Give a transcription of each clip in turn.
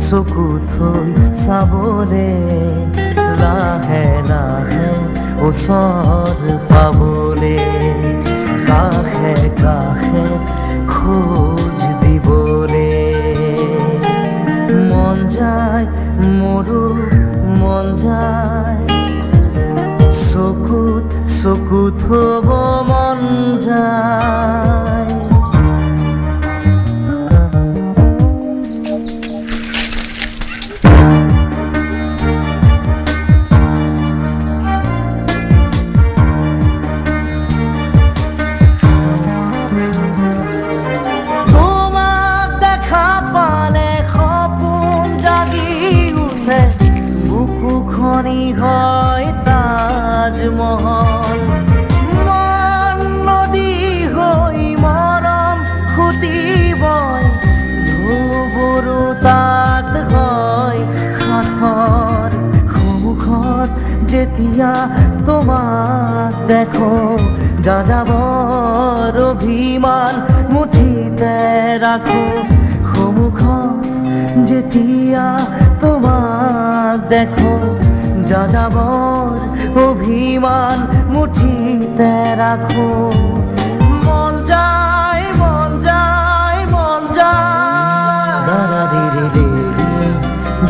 চকু থৈ চাবলে লাহে লাহে ওচৰ পাবলে কাষে কাষে খোজ দিবলে মন যায় মোৰো মন যায় চকুত থব মন যায় হয় তাজমহল মন নদী হৈ মৰম খুটিবই ধুবুৰু তাত হয় সাঁথৰ সন্মুখত যেতিয়া তোমাক দেখো যাযাবৰ অভিমান মুঠিতে ৰাখো সন্মুখত যেতিয়া তোমাক দেখো যাযাবৰ অভিমান মুঠিতে রাখো মন যায় মন যায় মন যায় দাদা রে রে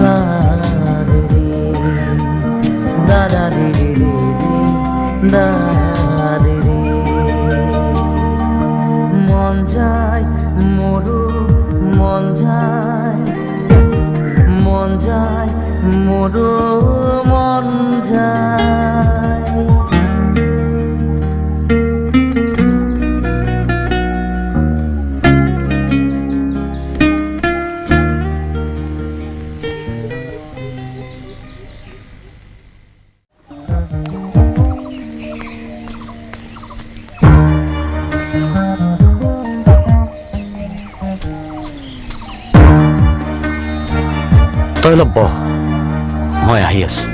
দাদা রে রে দাদা রে মন যায় মোরো মন যায় মন যায় মোরো মন যায় তই অলপ বহ মই আহি আছো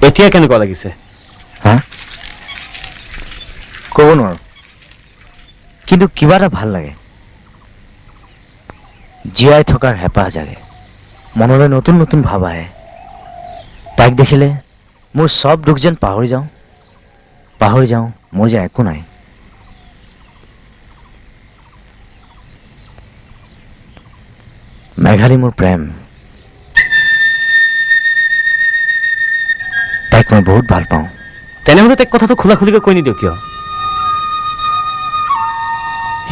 এতিয়া কেনেকুৱা লাগিছে হা ক'ব নোৱাৰো কিন্তু কিবা এটা ভাল লাগে জীয়াই থকাৰ হেঁপাহ জাগে মনলৈ নতুন নতুন ভাৱ আহে তাইক দেখিলে মোৰ সব দুখ যেন পাহৰি যাওঁ মোৰ যে একো নাই মেঘালী মোৰ প্ৰেম তাইক মই বহুত ভাল পাওঁ তেনেহ'লে তাইক কথাটো খোলা খুলিকৈ কৈ নিদিওঁ কিয়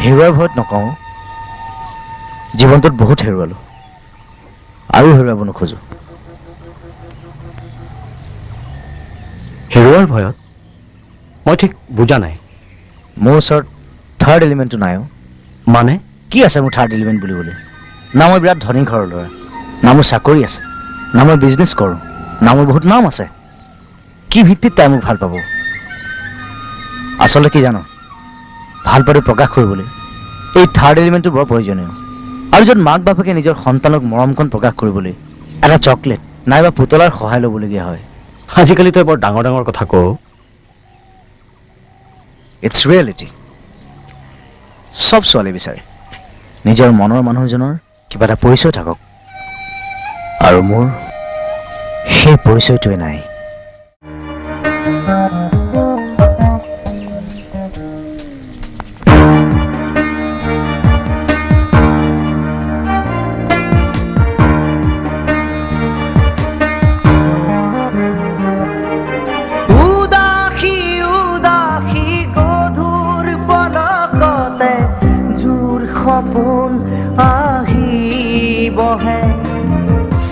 হেৰুৱাৰ ভয়ত নকওঁ জীৱনটোত বহুত হেৰুৱালো আৰু হেৰুৱাব নোখোজো হেৰুৱাৰ ভয়ত মই ঠিক বুজা নাই মোৰ ওচৰত থাৰ্ড এলিমেণ্টটো নাই অ'। মানে কি আছে মোৰ থাৰ্ড এলিমেণ্ট বুলিবলৈ না মই বিৰাট ধনী ঘৰৰ ল'ৰা না মোৰ চাকৰি আছে না মই বিজনেছ কৰোঁ না মোৰ বহুত নাম আছে কি ভিত্তিত তাই মোক ভাল পাব আচলতে কি জানো ভাল পাতো প্ৰকাশ কৰিবলৈ এই থাৰ্ড এলিমেণ্টটো বৰ প্ৰয়োজনীয় আৰু য'ত মাক বাপেকে নিজৰ সন্তানক মৰমকণ প্ৰকাশ কৰিবলৈ এটা চকলেট নাইবা পুতলাৰ সহায় ল'বলগীয়া হয় আজিকালি তই বৰ ডাঙৰ ডাঙৰ কথা কওঁ ইটছ ৰিয়েলিটি চব ছোৱালী বিচাৰে নিজৰ মনৰ মানুহজনৰ কিবা এটা পৰিচয় থাকক আৰু মোৰ সেই পৰিচয়টোৱে নাই উদাসী উদাসী গধুৰ পলকতে জোৰ সপোন আহি বহে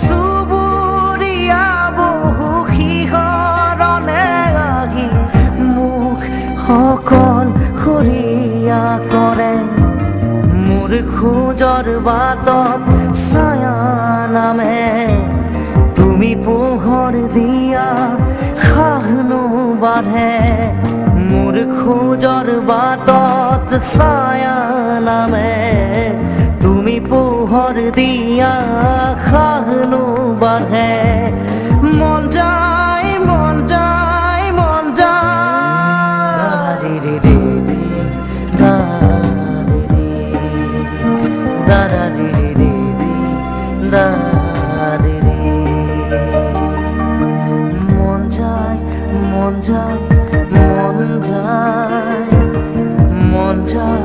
চুবুৰীয়া বহু শিহৰণে আহি মোক সকল সৰিয়া কৰে মোৰ খোজৰ বাটত ছায়া নামে তুমি পোহৰ দিয়া খাহনো বাঢ়ে মোৰ খোজৰ বাটত ছায়া নামে তুমি পোহৰ দিয়া খাহনো বাঢ়ে মন যায় মন যায় মন যায় ৰে ৰে ৰে ৰে দা ৰে ৰে দা ৰা ৰে ৰে ৰে দা ৰে ৰে মন যায় মন যায় মন যায় মন যায়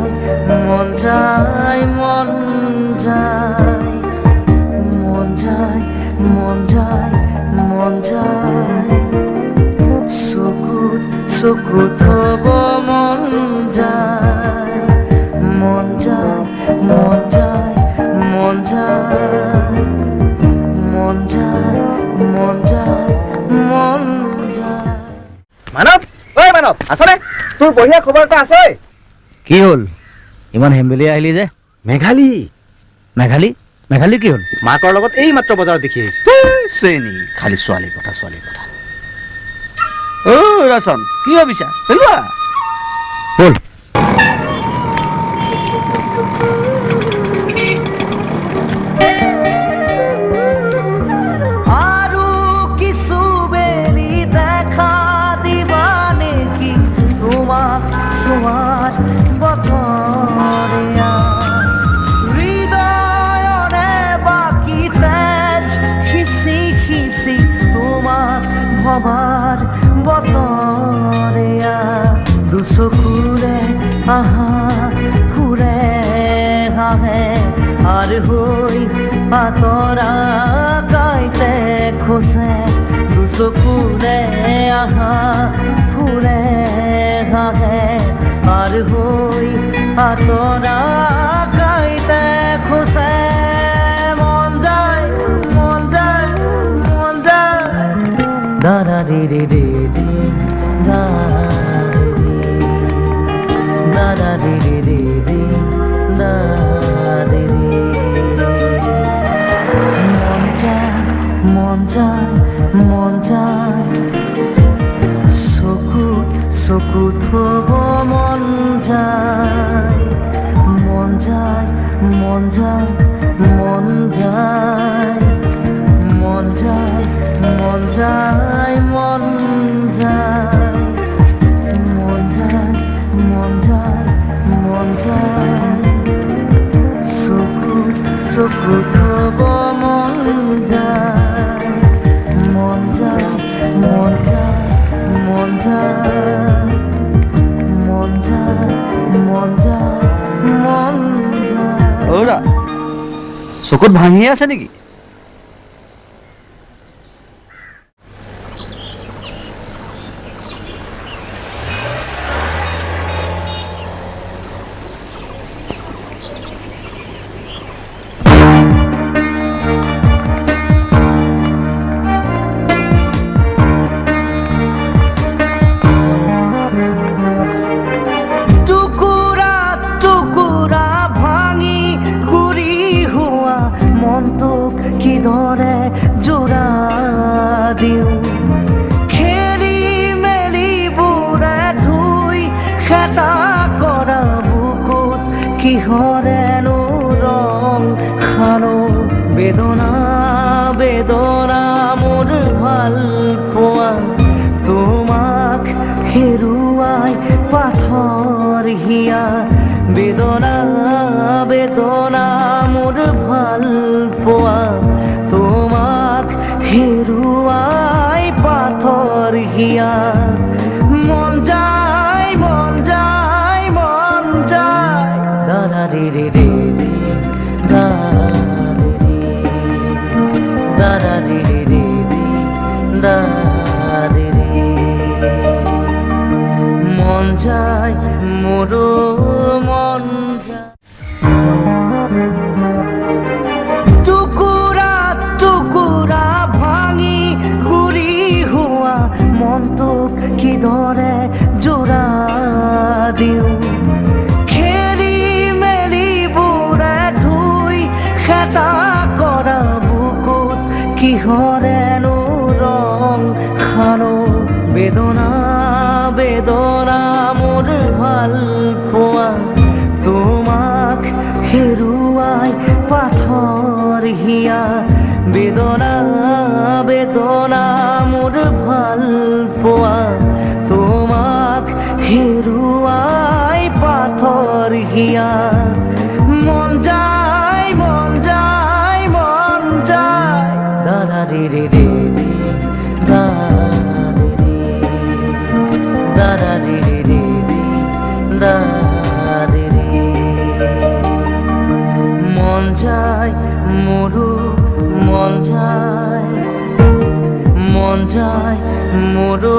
মন যায় মন যায় মন যায় মন যায় মন যায় চকুত চকুত হ'ব মন যায় মন যায় মন যায় মন যায় মন যায় মন যায় মন যায় মানৱ ঐ মানৱ আছনে তোৰ বঢ়িয়া খবৰ এটা আছে কি হ'ল ইমান হেম্বেলি আহিলি যে মেঘালী মেঘালী মেঘালী কি হ'ল মাকৰ লগত এই মাত্ৰ বজাৰত দেখি আহিছো শ্ৰেণী খালি ছোৱালীৰ কথা অ' ৰচন কি ভাবিছা পেলোৱা ব'ল আৰু কিছু বেলি দেখা দিবা নেকি তোমাক চোৱাৰ বতৰীয়া হৃদয়ৰে বাকী তেজ সিঁচি সিঁচি তোমাক ভবাৰ বতৰীয়া দুচকুৰে আহা ফুৰে হাহে আর হই আতরা গাইতে খোসে দুচকুরে আহা ফুরে হাহে আর হই আতরা গাইতে খোসে মন যায় মন যায় মন যায় দারা রে রে রে রে দারা রে রে রে রে দারে রে মন যায় মন যায় মন যায় চকুত চকুত থব মন যায় মন যায় মন যায় মন যায় মন যায় মন যায় মন যায় মন যায় মন যায় মন যায় চকুত চকুত থব মন যায় মন যায় মন যায় মন যায় মন যায় মন যায় মন যায় অ'ৰা চকুত ভাঙি আছে নেকি হিয়া বেদনা বেদনা মোৰ ভাল পোৱা তোমাক হেৰুৱাই পাথৰ হিয়া মন যায় মন যায় মন যায় দাৰা ৰে ৰে ৰে দাৰা ৰে ৰে ৰে দাৰা ৰে ৰে মন যায় মোৰো মন যায় টুকুৰা টুকুৰা ভাঙি ঘূৰি হোৱা মনটোক কিদৰে জোৰা দিওঁ খেলি মেলিবোৰে ধুই খেতা কৰা বুকুত কিহৰেনো ৰং খানো বেদনা বেদনা মোৰ ভাল পোৱা তোমাক হেৰুৱাই পাথৰ হিয়া বেদনা বেদনা মোৰ ভাল পোৱা তোমাক হেৰুৱাই পাথৰ হিয়া মন যায় মন যায় মন যায় দাৰা ৰে ৰে ৰে দাৰা ৰে ৰে দাৰা ৰে ৰে মন যায় মোৰো মন যায় মোৰো